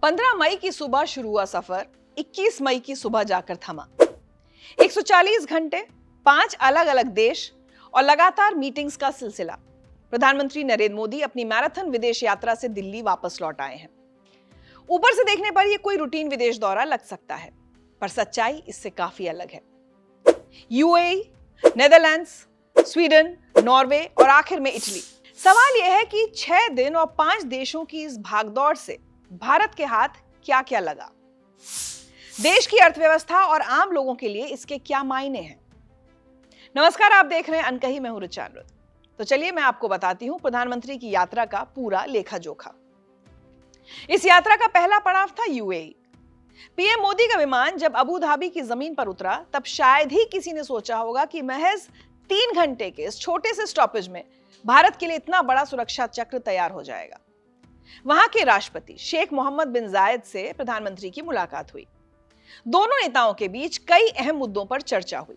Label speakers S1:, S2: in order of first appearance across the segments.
S1: 15 मई की सुबह शुरू हुआ सफर 21 मई की सुबह जाकर थमा। 140 घंटे, 5 अलग अलग देश और लगातार मीटिंग्स का सिलसिला। प्रधानमंत्री नरेंद्र मोदी अपनी मैराथन विदेश यात्रा से दिल्ली वापस लौट आए हैं। ऊपर से देखने पर यह कोई रूटीन विदेश दौरा लग सकता है, पर सच्चाई इससे काफी अलग है। यूएई, नेदरलैंड्स, स्वीडन, नॉर्वे और आखिर में इटली। सवाल यह है कि 6 दिन और 5 देशों की इस भागदौड़ से भारत के हाथ क्या क्या लगा, देश की अर्थव्यवस्था और आम लोगों के लिए इसके क्या मायने हैं। नमस्कार, आप देख रहे हैं अनकही, मैं हूं ऋचा अनिरुद्ध। तो चलिए मैं आपको बताती हूं प्रधानमंत्री की यात्रा का पूरा लेखा जोखा। इस यात्रा का पहला पड़ाव था यूएई। पीएम मोदी का विमान जब अबू धाबी की जमीन पर उतरा, तब शायद ही किसी ने सोचा होगा कि महज 3 घंटे के इस छोटे से स्टॉपेज में भारत के लिए इतना बड़ा सुरक्षा चक्र तैयार हो जाएगा। वहां के राष्ट्रपति शेख मोहम्मद बिन जायद से प्रधानमंत्री की मुलाकात हुई। दोनों नेताओं के बीच कई अहम मुद्दों पर चर्चा हुई।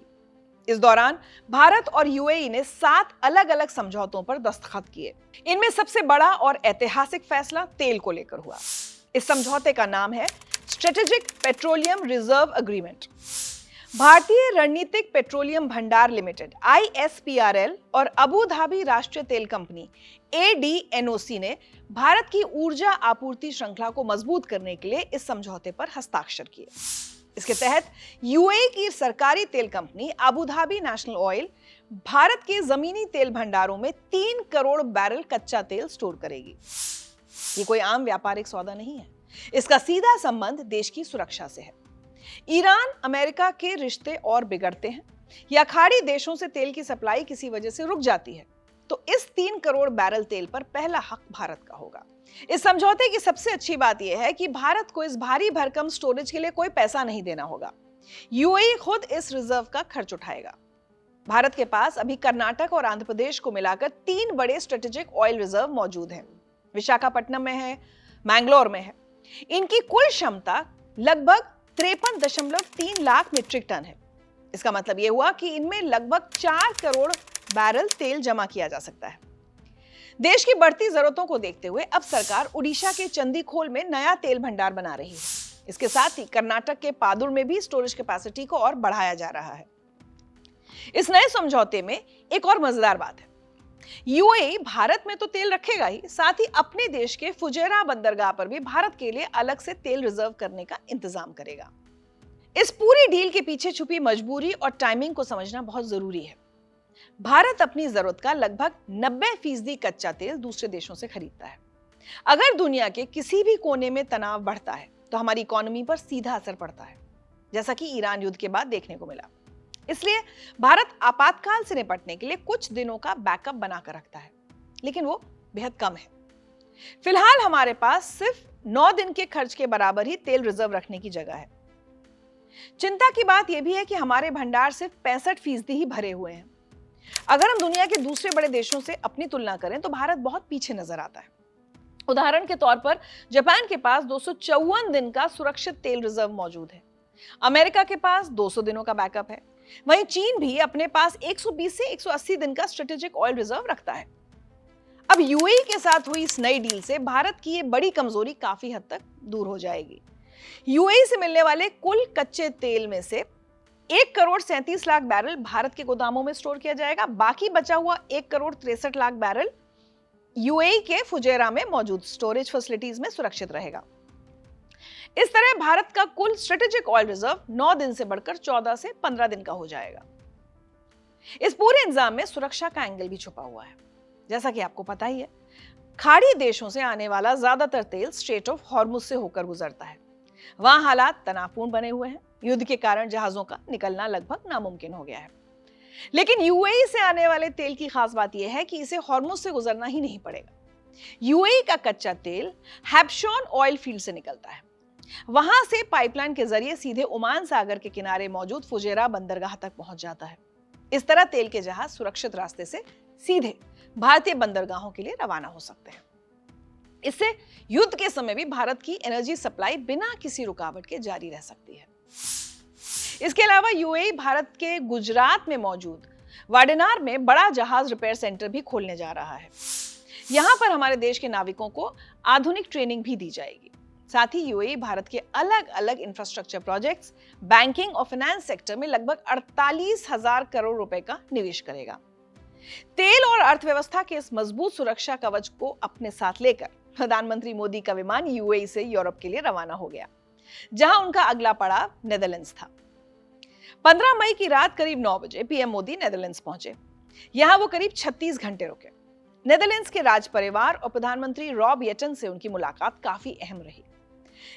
S1: इस दौरान भारत और यूएई ने 7 अलग अलग समझौतों पर दस्तखत किए। इनमें सबसे बड़ा और ऐतिहासिक फैसला तेल को लेकर हुआ। इस समझौते का नाम है स्ट्रेटेजिक पेट्रोलियम रिजर्व एग्रीमेंट। भारतीय रणनीतिक पेट्रोलियम भंडार लिमिटेड ISPRL और अबू धाबी राष्ट्रीय तेल कंपनी ADNOC ने भारत की ऊर्जा आपूर्ति श्रृंखला को मजबूत करने के लिए इस समझौते पर हस्ताक्षर किए। इसके तहत यूएई की सरकारी तेल company Abu Dhabi national oil Bharat के जमीनी तेल भंडारों में 3 करोड़ बैरल कच्चा तेल स्टोर करेगी। ये कोई आम व्यापारिक सौदा नहीं है, इसका सीधा संबंध देश की सुरक्षा से है। ईरान अमेरिका के रिश्ते और बिगड़ते हैं या खाड़ी देशों से तेल की सप्लाई किसी वजह से रुक जाती है, तो इस 3 करोड़ बैरल तेल पर पहला हक भारत का होगा। इस समझौते की सबसे अच्छी बात यह है कि भारत को इस भारी भरकम स्टोरेज के लिए कोई पैसा नहीं देना होगा। यूएई खुद इस रिजर्व का खर्च उठाएगा। भारत के पास अभी कर्नाटक और आंध्र प्रदेश को मिलाकर 3 बड़े स्ट्रेटेजिक ऑयल रिजर्व मौजूद हैं। विशाखापट्टनम में है, मैंगलोर में है। इनकी कुल क्षमता लगभग 53.3 लाख मीट्रिक टन है। इसका मतलब यह हुआ कि इनमें लगभग 4 करोड़ बैरल तेल जमा किया जा सकता है। देश की बढ़ती जरूरतों को देखते हुए अब सरकार उड़ीसा के चंदीखोल में नया तेल भंडार बना रही है। इसके साथ ही कर्नाटक के पादुर में भी स्टोरेज कैपेसिटी को और बढ़ाया जा रहा है। इस नए समझौते में एक और मजेदार बात है, यूएई भारत में तो तेल रखेगा ही, साथ ही अपने देश के फुजेरा बंदरगाह पर भी भारत के लिए अलग से तेल रिजर्व करने का इंतजाम करेगा। इस पूरी डील के पीछे छुपी मजबूरी और टाइमिंग को समझना बहुत जरूरी है। भारत अपनी जरूरत का लगभग 90% कच्चा तेल दूसरे देशों से खरीदता है। अगर दुनिया के किसी भी कोने में तनाव बढ़ता है तो हमारी इकोनॉमी पर सीधा असर पड़ता है, जैसा कि ईरान युद्ध के बाद देखने को मिला। इसलिए भारत आपातकाल से निपटने के लिए कुछ दिनों का बैकअप बनाकर रखता है, लेकिन वो बेहद कम है। फिलहाल हमारे पास सिर्फ 9 दिन के खर्च के बराबर ही तेल रिजर्व रखने की जगह है। चिंता की बात यह भी है कि हमारे भंडार सिर्फ 65% ही भरे हुए हैं। अगर हम दुनिया के दूसरे बड़े देशों से अपनी तुलना करें तो भारत बहुत पीछे नजर आता है। उदाहरण के तौर पर जापान के पास 254 दिन का सुरक्षित तेल रिजर्व मौजूद है। अमेरिका के पास 200 दिनों का बैकअप है। वहीं चीन भी अपने पास 120 से 180 दिन का स्ट्रेटेजिक ऑयल रिजर्व रखता है। अब यूएई के साथ हुई इस नई डील से भारत की ये बड़ी कमजोरी काफी हद तक दूर हो जाएगी। यूएई से मिलने वाले कुल कच्चे तेल में से 1 करोड़ 37 लाख बैरल भारत के गोदामों में स्टोर किया जाएगा। बाकी बचा हुआ 1 करोड़ 63 लाख बैरल यूएई के फुजेरा में मौजूद स्टोरेज फैसिलिटीज में सुरक्षित रहेगा। इस तरह भारत का कुल स्ट्रेटेजिक ऑयल रिजर्व 9 दिन से बढ़कर 14 से 15 दिन का हो जाएगा। इस पूरे इंतजाम में सुरक्षा का एंगल भी छुपा हुआ है। जैसा कि आपको पता ही है, खाड़ी देशों से आने वाला ज्यादातर तेल स्ट्रेट ऑफ हॉर्मुज से होकर गुजरता है। वहां हालात तनावपूर्ण बने हुए हैं। युद्ध के कारण जहाजों का निकलना लगभग नामुमकिन हो गया है। लेकिन यूएई से आने वाले तेल की खास बात यह है कि इसे हॉर्मुज से गुजरना ही नहीं पड़ेगा। यूएई का कच्चा तेल हैब्शॉन ऑयल फील्ड से निकलता है। वहां से पाइपलाइन के जरिए सीधे ओमान सागर के किनारे मौजूद फुजेरा बंदरगाह तक पहुंच जाता है। इस तरह तेल के जहाज सुरक्षित रास्ते से सीधे भारतीय बंदरगाहों के लिए रवाना हो सकते हैं। इससे युद्ध के समय भी भारत की एनर्जी सप्लाई बिना किसी रुकावट के जारी रह सकती है। इसके अलावा यूएई भारत के गुजरात में मौजूद वाडेनार में बड़ा जहाज रिपेयर सेंटर भी खोलने जा रहा है। यहां पर हमारे देश के नाविकों को आधुनिक ट्रेनिंग भी दी जाएगी। साथ ही यूएई भारत के अलग अलग इंफ्रास्ट्रक्चर प्रोजेक्ट्स, बैंकिंग और फाइनेंस सेक्टर में लगभग 48,000 करोड़ रुपए का निवेश करेगा। तेल और अर्थव्यवस्था के इस मजबूत सुरक्षा कवच को अपने साथ लेकर प्रधानमंत्री मोदी का विमान यूएई से यूरोप के लिए रवाना हो गया, जहां उनका अगला पड़ाव नेदरलैंड्स था। 15 मई की रात करीब 9 बजे पीएम मोदी नेदरलैंड्स पहुंचे। यहां वो करीब 36 घंटे रुके। नेदरलैंड्स के राज परिवार और प्रधानमंत्री रॉब येटन से उनकी मुलाकात काफी अहम रही।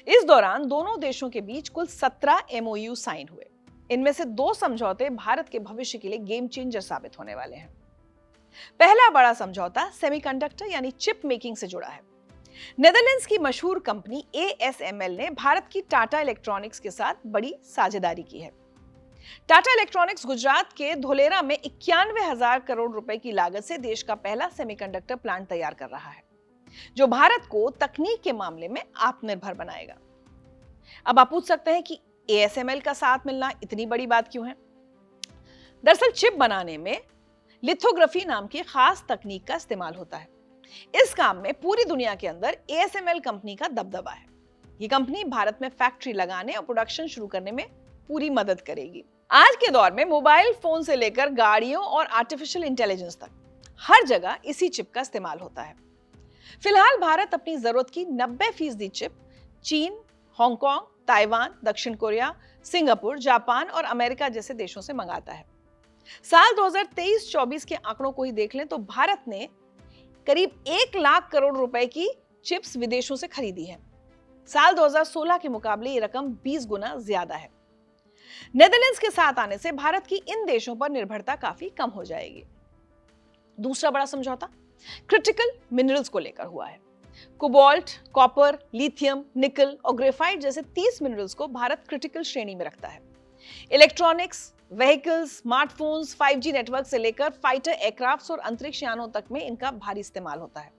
S1: इस दौरान दोनों देशों के बीच कुल 17 एमओयू साइन हुए। इनमें से 2 समझौते भारत के भविष्य के लिए गेम चेंजर साबित होने वाले हैं। पहला बड़ा समझौता सेमीकंडक्टर यानी चिप मेकिंग से जुड़ा है। नेदरलैंड्स की मशहूर कंपनी ASML ने भारत की टाटा इलेक्ट्रॉनिक्स के साथ बड़ी साझेदारी की है। टाटा इलेक्ट्रॉनिक्स गुजरात के धोलेरा में 91,000 करोड़ रुपए की लागत से देश का पहला सेमीकंडक्टर प्लांट तैयार कर रहा है, जो भारत को तकनीक के मामले में आत्मनिर्भर बनाएगा। अब आप पूछ सकते हैं कि ASML का साथ मिलना इतनी बड़ी बात क्यों है? दरअसल चिप बनाने में लिथोग्राफी नाम की खास तकनीक का इस्तेमाल होता है। इस काम में पूरी दुनिया के अंदर ASML कंपनी का दबदबा है। ये कंपनी भारत में फैक्ट्री लगाने और प्रोडक्शन शुरू करने में पूरी मदद करेगी। आज के दौर में मोबाइल फोन से लेकर गाड़ियों और आर्टिफिशियल इंटेलिजेंस तक हर जगह इसी चिप का इस्तेमाल होता है। फिलहाल भारत अपनी जरूरत की 90% चिप चीन, हांगकांग, ताइवान, दक्षिण कोरिया, सिंगापुर, जापान और अमेरिका जैसे देशों से मंगाता है। साल 2023-24 के आंकड़ों को ही देख लें तो भारत ने करीब 1 लाख करोड़ रुपए की चिप्स विदेशों से खरीदी है। साल 2016 के मुकाबले ये रकम 20 गुना ज्यादा है। नेदरलैंड्स के साथ आने से भारत की इन देशों पर निर्भरता काफी कम हो जाएगी। दूसरा बड़ा समझौता क्रिटिकल मिनरल्स को लेकर हुआ है। कोबाल्ट, कॉपर, लिथियम, निकल और ग्रेफाइट जैसे 30 मिनरल्स को भारत क्रिटिकल श्रेणी में रखता है। Electronics, vehicles, smartphones, 5G network से लेकर फाइटर एयरक्राफ्ट्स और अंतरिक्ष यानों तक में इनका भारी इस्तेमाल होता है।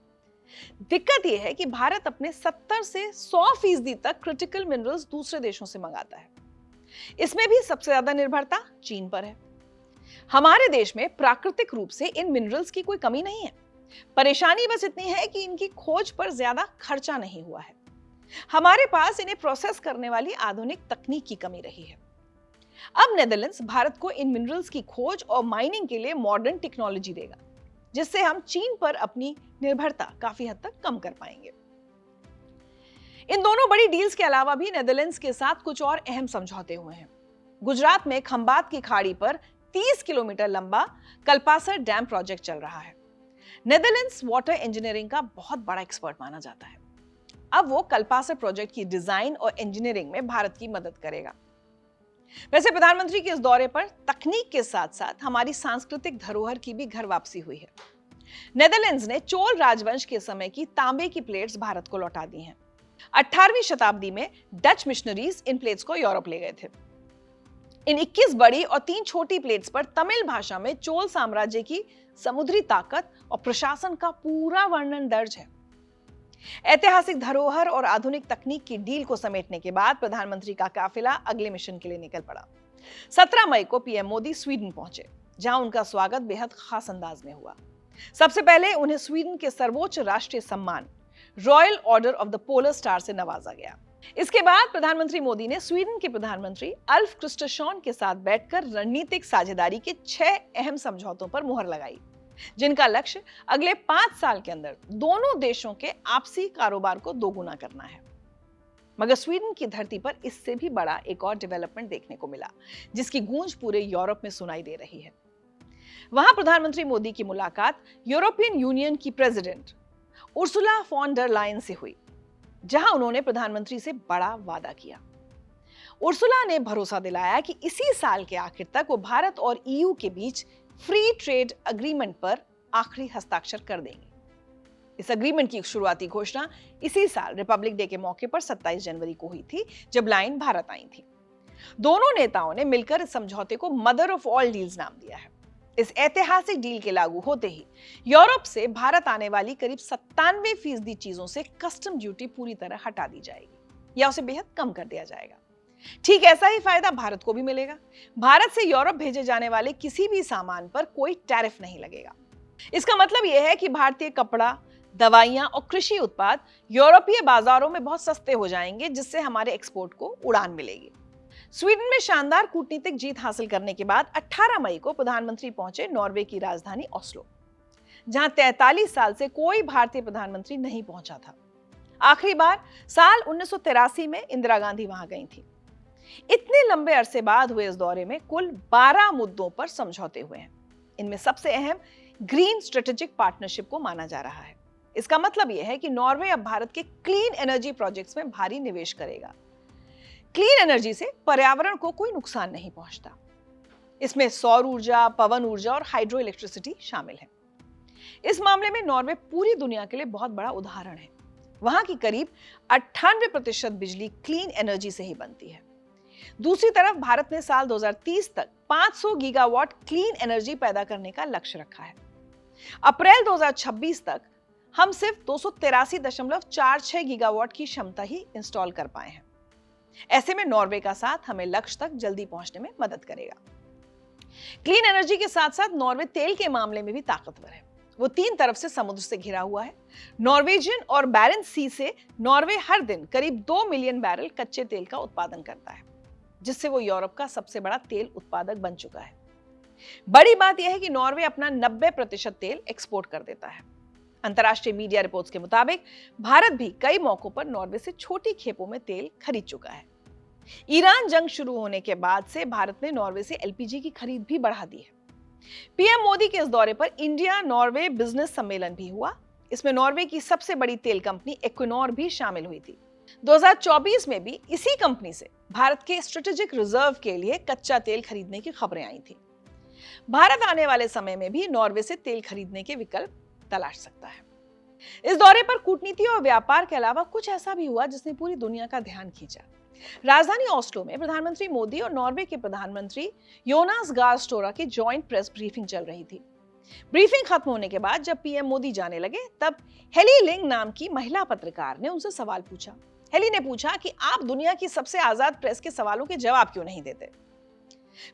S1: दिक्कत यह है कि भारत अपने 70 से 100% तक क्रिटिकल मिनरल्स दूसरे देशों से मंगाता है। इसमें भी सबसे ज्यादा निर्भरता चीन पर है। हमारे देश में प्राकृतिक रूप से इन मिनरल्स की कोई कमी नहीं है। परेशानी बस इतनी है कि इनकी खोज पर ज्यादा खर्चा नहीं हुआ है। हमारे पास इन्हें प्रोसेस करने वाली आधुनिक तकनीक की कमी रही है। अब नेदरलैंड्स भारत को इन मिनरल्स की खोज और माइनिंग के लिए मॉडर्न टेक्नोलॉजी देगा, जिससे हम चीन पर अपनी निर्भरता काफी हद तक कम कर पाएंगे। इन दोनों बड़ी डील्स के अलावा भी नेदरलैंड्स के साथ कुछ और अहम समझौते हुए हैं। गुजरात में खंबात की खाड़ी पर 30 किलोमीटर लंबा कल्पासर डैम प्रोजेक्ट चल रहा है। नेदरलैंड्स वाटर इंजीनियरिंग का बहुत बड़ा एक्सपर्ट माना जाता है। अब वो कल्पासर प्रोजेक्ट की डिजाइन और इंजीनियरिंग में भारत की मदद करेगा। वैसे प्रधानमंत्री के इस दौरे पर तकनीक के साथ साथ हमारी सांस्कृतिक धरोहर की भी घर वापसी हुई है। नेदरलैंड्स ने चोल राजवंश के समय की तांबे की प्लेट्स भारत को लौटा दी हैं। 18वीं शताब्दी में डच मिशनरीज इन प्लेट्स को यूरोप ले गए थे। इन 21 बड़ी और 3 छोटी प्लेट्स पर तमिल भाषा में चोल साम्राज्य की समुद्री ताकत और प्रशासन का पूरा वर्णन दर्ज है। ऐतिहासिक धरोहर और आधुनिक तकनीक की डील को समेटने के बाद प्रधानमंत्री का काफिला अगले मिशन के लिए निकल पड़ा। 17 मई को पीएम मोदी स्वीडन पहुंचे, जहां उनका स्वागत बेहद खास अंदाज में हुआ। सबसे पहले उन्हें स्वीडन के सर्वोच्च राष्ट्रीय सम्मान royal order of the polar star से नवाजा गया। इसके बाद प्रधानमंत्री मोदी ने स्वीडन के प्रधानमंत्री अल्फ क्रिस्टरसन के साथ बैठकर रणनीतिक साझेदारी के 6 अहम समझौतों पर मुहर लगाई, जिनका लक्ष्य अगले 5 साल के अंदर दोनों देशों के आपसी कारोबार को दोगुना करना है। मगर स्वीडन की धरती पर इससे भी बड़ा एक और डेवलपमेंट देखने को मिला, जिसकी गूंज पूरे यूरोप में सुनाई दे रही है। वहां प्रधानमंत्री मोदी की मुलाकात यूरोपियन यूनियन की प्रेसिडेंट उर्सुला फॉन डर लायन से हुई, जहां उन्होंने प्रधानमंत्री से बड़ा वादा किया। उर्सुला ने भरोसा दिलाया कि इसी साल के आखिर तक वो भारत और EU के बीच फ्री ट्रेड अग्रीमेंट पर आखिरी हस्ताक्षर कर देंगे। इस अग्रीमेंट की शुरुआती घोषणा इसी साल रिपब्लिक डे के मौके पर 27 जनवरी को हुई थी, जब लायन भारत आई थी। दोनों नेताओं ने मिलकर इस समझौते को मदर ऑफ ऑल डील्स नाम दिया है। इस ऐतिहासिक डील के लागू होते ही यूरोप से भारत आने वाली करीब 97% चीजों से कस्टम ड्यूटी पूरी तरह हटा दी जाएगी या उसे बेहद कम कर दिया जाएगा। ठीक ऐसा ही फायदा भारत को भी मिलेगा। भारत से यूरोप भेजे जाने वाले किसी भी सामान पर कोई टैरिफ नहीं लगेगा। इसका मतलब यह है कि भारतीय कपड़ा, दवाइयां और कृषि उत्पाद यूरोपीय बाजारों में बहुत सस्ते हो जाएंगे, जिससे हमारे एक्सपोर्ट को उड़ान मिलेगी। स्वीडन में शानदार कूटनीतिक जीत हासिल करने के बाद 18 मई को प्रधानमंत्री पहुंचे नॉर्वे की राजधानी ओस्लो, जहां 43 साल से कोई भारतीय प्रधानमंत्री नहीं पहुंचा था। आखिरी बार साल 1983 में इंदिरा गांधी वहां गई थी। इतने लंबे अरसे बाद हुए इस दौरे में कुल 12 मुद्दों पर समझौते हुए हैं। इनमें सबसे अहम ग्रीन स्ट्रेटेजिक पार्टनरशिप को माना जा रहा है। इसका मतलब यह है कि नॉर्वे अब भारत के क्लीन एनर्जी प्रोजेक्ट्स में भारी निवेश करेगा। क्लीन एनर्जी से पर्यावरण को कोई नुकसान नहीं पहुंचता। इसमें सौर ऊर्जा, पवन ऊर्जा और हाइड्रो इलेक्ट्रिसिटी शामिल है। इस मामले में नॉर्वे पूरी दुनिया के लिए बहुत बड़ा उदाहरण है। वहां की करीब 98% बिजली क्लीन एनर्जी से ही बनती है। दूसरी तरफ भारत ने साल 2030 तक 500 गीगावाट क्लीन एनर्जी पैदा करने का लक्ष्य रखा है। अप्रैल 2026 तक हम सिर्फ 283.46 गीगावाट की क्षमता ही इंस्टॉल कर पाए हैं। ऐसे में नॉर्वे का साथ हमें लक्ष्य तक जल्दी पहुंचने में मदद करेगा। क्लीन एनर्जी के साथ साथ नॉर्वे तेल के मामले में भी ताकतवर है। वो 3 तरफ से समुद्र से घिरा हुआ है। नॉर्वेजियन और बैरेंस सी से नॉर्वे हर दिन करीब 2 मिलियन बैरल कच्चे तेल का उत्पादन करता है, जिससे वो यूरोप का सबसे बड़ा तेल उत्पादक बन चुका है। बड़ी बात यह है कि नॉर्वे अपना 90% तेल एक्सपोर्ट कर देता है। अंतर्राष्ट्रीय मीडिया रिपोर्ट्स के मुताबिक भारत भी कई मौकों पर नॉर्वे से छोटी खेपों में तेल खरीद चुका है। ईरान जंग शुरू होने के बाद से भारत ने नॉर्वे से एलपीजी की खरीद भी बढ़ा दी है। पीएम मोदी के इस दौरे पर इंडिया नॉर्वे बिजनेस सम्मेलन भी हुआ। इसमें नॉर्वे की सबसे बड़ी तेल कंपनी इक्विनोर भी शामिल हुई थी। 2024 में भी इसी कंपनी से भारत के स्ट्रेटेजिक रिजर्व के लिए कच्चा तेल खरीदने की खबरें आई थी। भारत आने वाले समय में भी नॉर्वे से तेल खरीदने के विकल्प तलाश सकता है। इस दौरे पर कूटनीति और व्यापार के अलावा कुछ ऐसा भी हुआ जिसने पूरी दुनिया का ध्यान खींचा। राजधानी ओस्लो में प्रधानमंत्री मोदी और नॉर्वे के प्रधानमंत्री योनास गार स्टोरा की जॉइंट प्रेस ब्रीफिंग चल रही थी। ब्रीफिंग खत्म होने के बाद जब पीएम मोदी जाने लगे, तब हेली लिंग नाम की महिला पत्रकार ने उनसे सवाल पूछा। हेली ने पूछा कि आप दुनिया की सबसे आजाद प्रेस के सवालों के जवाब क्यों नहीं देते।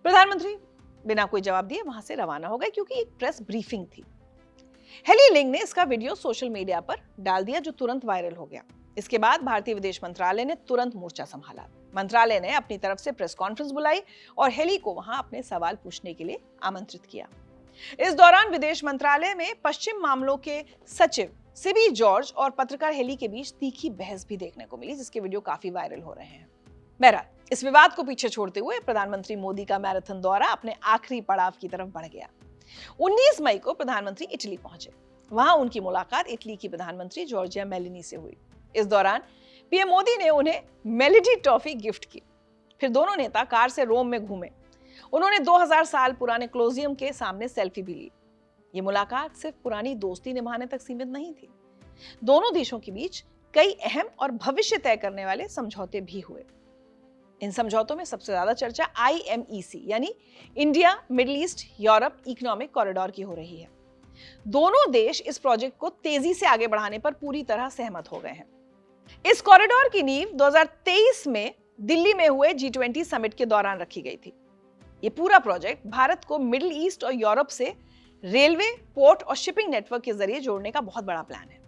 S1: प्रधानमंत्री बिना कोई जवाब दिए वहां से रवाना हो गए, क्योंकि एक प्रेस ब्रीफिंग थी। हेली लिंग ने इसका वीडियो सोशल मीडिया पर डाल दिया, जो तुरंत वायरल हो गया। इसके बाद भारतीय विदेश मंत्रालय ने तुरंत मोर्चा संभाला। मंत्रालय ने अपनी तरफ से प्रेस कॉन्फ्रेंस बुलाई और हेली को वहां अपने सवाल पूछने के लिए आमंत्रित किया। इस दौरान विदेश मंत्रालय में पश्चिम मामलों के सचिव सिबी जॉर्ज और पत्रकार हेली के बीच तीखी बहस भी देखने को मिली, जिसके वीडियो काफी वायरल हो रहे हैं। बहरहाल, इस विवाद को पीछे छोड़ते हुए प्रधानमंत्री मोदी का मैराथन दौरा अपने आखिरी पड़ाव की तरफ बढ़ गया। 19 मई को प्रधानमंत्री इटली पहुंचे। वहां उनकी मुलाकात इटली की प्रधानमंत्री जॉर्जिया मेलोनी से हुई। इस दौरान पीएम मोदी ने उन्हें मेलोडी टॉफी गिफ्ट की। फिर दोनों नेता कार से रोम में घूमे। उन्होंने 2000 साल पुराने कोलोसियम के सामने सेल्फी भी ली। ये मुलाकात सिर्फ पुरानी दोस्ती निभाने तक सीमित नहीं थी। दोनों देशों के बीच कई अहम और भविष्य तय करने वाले समझौते भी हुए। इन समझौतों में सबसे ज्यादा चर्चा IMEC यानी India middle east Europe economic corridor की हो रही है। दोनों देश इस प्रोजेक्ट को तेजी से आगे बढ़ाने पर पूरी तरह सहमत हो गए हैं। इस कॉरिडोर की नींव 2023 में दिल्ली में हुए G20 समिट के दौरान रखी गई थी। ये पूरा प्रोजेक्ट भारत को मिडिल ईस्ट और यूरोप से रेलवे, पोर्ट और शिपिंग नेटवर्क के जरिए जोड़ने का बहुत बड़ा प्लान है।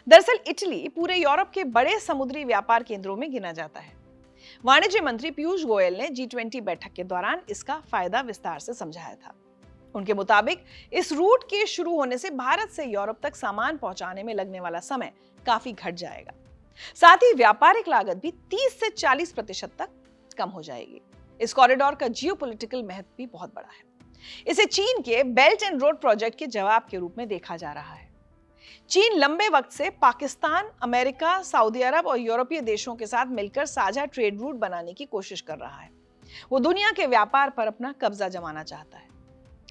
S1: दरअसल इटली पूरे यूरोप के बड़े समुद्री व्यापार केंद्रों में गिना जाता है। वाणिज्य मंत्री पीयूष गोयल ने G20 बैठक के दौरान इसका फायदा विस्तार से समझाया था। उनके मुताबिक इस रूट के शुरू होने से भारत से यूरोप तक सामान पहुंचाने में लगने वाला समय काफी घट जाएगा। साथ ही व्यापारिक लागत भी 30 से 40% तक कम हो जाएगी। इस कॉरिडोर का जियोपॉलिटिकल महत्व भी बहुत बड़ा है। इसे चीन के बेल्ट एंड रोड प्रोजेक्ट के जवाब के रूप में देखा जा रहा है। चीन लंबे वक्त से पाकिस्तान, अमेरिका, सऊदी अरब और यूरोपीय देशों के साथ मिलकर साझा ट्रेड रूट बनाने की कोशिश कर रहा है। वो दुनिया के व्यापार पर अपना कब्जा जमाना चाहता है।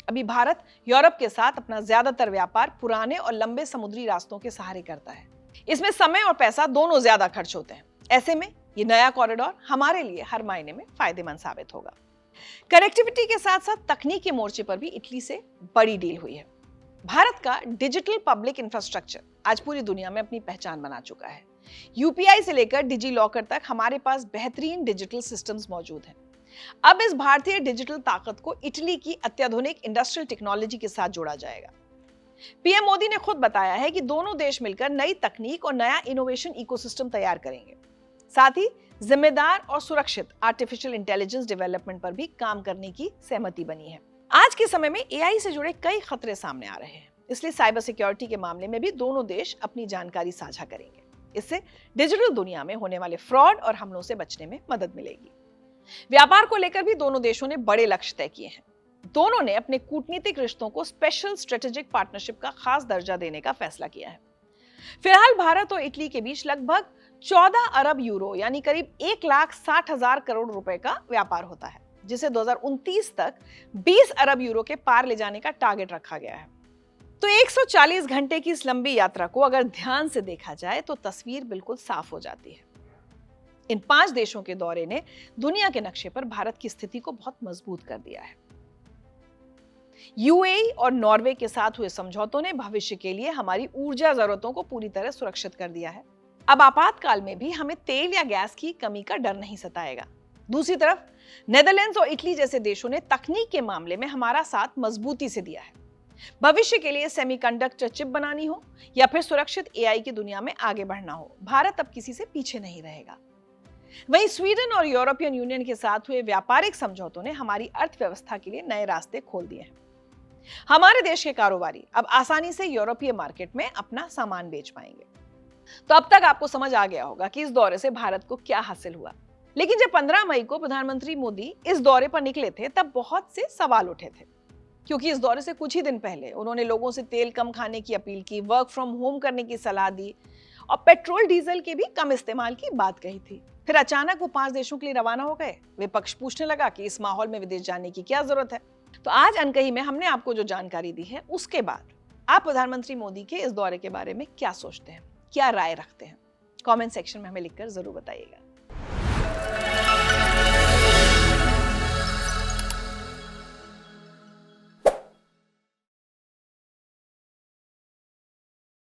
S1: अभी भारत यूरोप के साथ अपना ज्यादातर व्यापार पुराने और लंबे समुद्री रास्तों के सहारे करता है। इसमें समय और पैसा दोनों ज्यादा खर्च होते हैं। ऐसे में ये नया कॉरिडोर हमारे लिए हर मायने में फायदेमंद साबित होगा। कनेक्टिविटी के साथ साथ तकनीकी मोर्चे पर भी इटली से बड़ी डील हुई है। भारत का डिजिटल पब्लिक इंफ्रास्ट्रक्चर आज पूरी दुनिया में अपनी पहचान बना चुका है। यूपीआई से लेकर डिजी लॉकर तक हमारे पास बेहतरीन डिजिटल सिस्टम्स मौजूद हैं। अब इस भारतीय डिजिटल ताकत को इटली की अत्याधुनिक इंडस्ट्रियल टेक्नोलॉजी के साथ जोड़ा जाएगा। पीएम मोदी ने खुद बताया है कि दोनों देश मिलकर नई तकनीक और नया इनोवेशन इकोसिस्टम तैयार करेंगे। साथ ही जिम्मेदार और सुरक्षित आर्टिफिशियल इंटेलिजेंस डेवलपमेंट पर भी काम करने की सहमति बनी है। आज के समय में एआई से जुड़े कई खतरे सामने आ रहे हैं, इसलिए साइबर सिक्योरिटी के मामले में भी दोनों देश अपनी जानकारी साझा करेंगे। इससे डिजिटल दुनिया में होने वाले फ्रॉड और हमलों से बचने में मदद मिलेगी। व्यापार को लेकर भी दोनों देशों ने बड़े लक्ष्य तय किए हैं। दोनों ने अपने कूटनीतिक रिश्तों को स्पेशल स्ट्रेटेजिक पार्टनरशिप का खास दर्जा देने का फैसला किया है। फिलहाल भारत और इटली के बीच लगभग 14 अरब यूरो यानी करीब 1,60,000 करोड़ रुपए का व्यापार होता है, जिसे 2029 तक 20 अरब यूरो के पार ले जाने का टारगेट रखा गया है। तो 140 घंटे की इस लंबी यात्रा को अगर ध्यान से देखा जाए तो तस्वीर बिल्कुल साफ हो जाती है। इन 5 देशों के दौरे ने दुनिया के नक्शे पर भारत की स्थिति को बहुत मजबूत कर दिया है। यूएई और नॉर्वे के साथ हुए समझौतों ने भविष्य के लिए हमारी ऊर्जा जरूरतों को पूरी तरह सुरक्षित कर दिया है। अब आपातकाल में भी हमें तेल या गैस की कमी का डर नहीं सताएगा। दूसरी तरफ नेदरलैंड्स और इटली जैसे देशों ने तकनीक के मामले में हमारा साथ मजबूती से दिया है। भविष्य के लिए सेमीकंडक्टर चिप बनानी हो या फिर सुरक्षित एआई की दुनिया में आगे बढ़ना हो, भारत अब किसी से पीछे नहीं रहेगा। वहीं स्वीडन और यूरोपियन यूनियन के साथ हुए व्यापारिक समझौतों ने हमारी अर्थव्यवस्था के लिए नए रास्ते खोल दिए हैं। हमारे देश के कारोबारी अब आसानी से यूरोपीय मार्केट में अपना सामान बेच पाएंगे। तो अब तक आपको समझ आ गया होगा कि इस दौरे से भारत को क्या हासिल हुआ। लेकिन जब 15 मई को प्रधानमंत्री मोदी इस दौरे पर निकले थे तब बहुत से सवाल उठे थे, क्योंकि इस दौरे से कुछ ही दिन पहले उन्होंने लोगों से तेल कम खाने की अपील की, वर्क फ्रॉम होम करने की सलाह दी और पेट्रोल डीजल के भी कम इस्तेमाल की बात कही थी। फिर अचानक वो 5 देशों के लिए रवाना हो गए। विपक्ष पूछने लगा कि इस माहौल में विदेश जाने की क्या जरूरत है। तो आज अनकही में हमने आपको जो जानकारी दी है उसके बाद आप प्रधानमंत्री मोदी के इस दौरे के बारे में क्या सोचते हैं, क्या राय रखते हैं? कमेंट सेक्शन में हमें लिखकर जरूर बताइएगा।